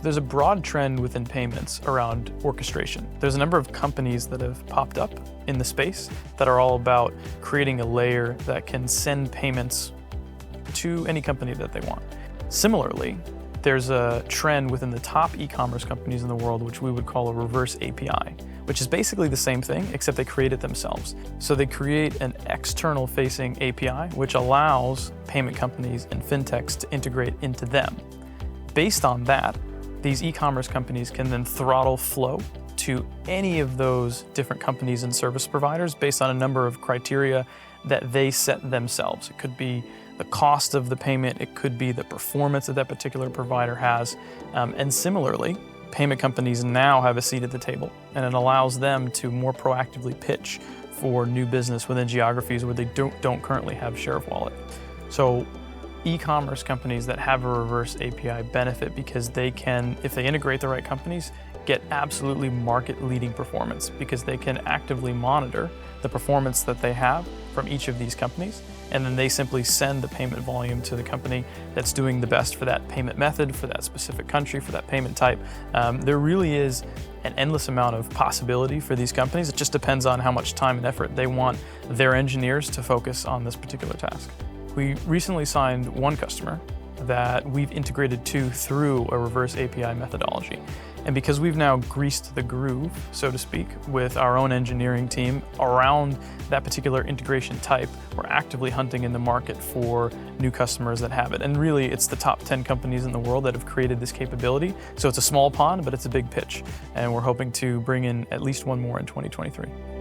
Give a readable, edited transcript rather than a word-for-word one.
There's a broad trend within payments around orchestration. There's a number of companies that have popped up in the space that are all about creating a layer that can send payments to any company that they want. Similarly, there's a trend within the top e-commerce companies in the world, which we would call a reverse API, which is basically the same thing, except they create it themselves. So they create an external facing API, which allows payment companies and fintechs to integrate into them. Based on that, these e-commerce companies can then throttle flow to any of those different companies and service providers based on a number of criteria that they set themselves. It could be the cost of the payment, it could be the performance that particular provider has, and similarly, payment companies now have a seat at the table, and it allows them to more proactively pitch for new business within geographies where they don't currently have share of wallet. So e-commerce companies that have a reverse API benefit because they can, if they integrate the right companies, get absolutely market-leading performance because they can actively monitor the performance that they have from each of these companies, and then they simply send the payment volume to the company that's doing the best for that payment method, for that specific country, for that payment type. There really is an endless amount of possibility for these companies. It just depends on how much time and effort they want their engineers to focus on this particular task. We recently signed one customer that we've integrated to through a reverse API methodology. And because we've now greased the groove, so to speak, with our own engineering team around that particular integration type, we're actively hunting in the market for new customers that have it. And really, it's the top 10 companies in the world that have created this capability. So it's a small pond, but it's a big pitch. And we're hoping to bring in at least one more in 2023.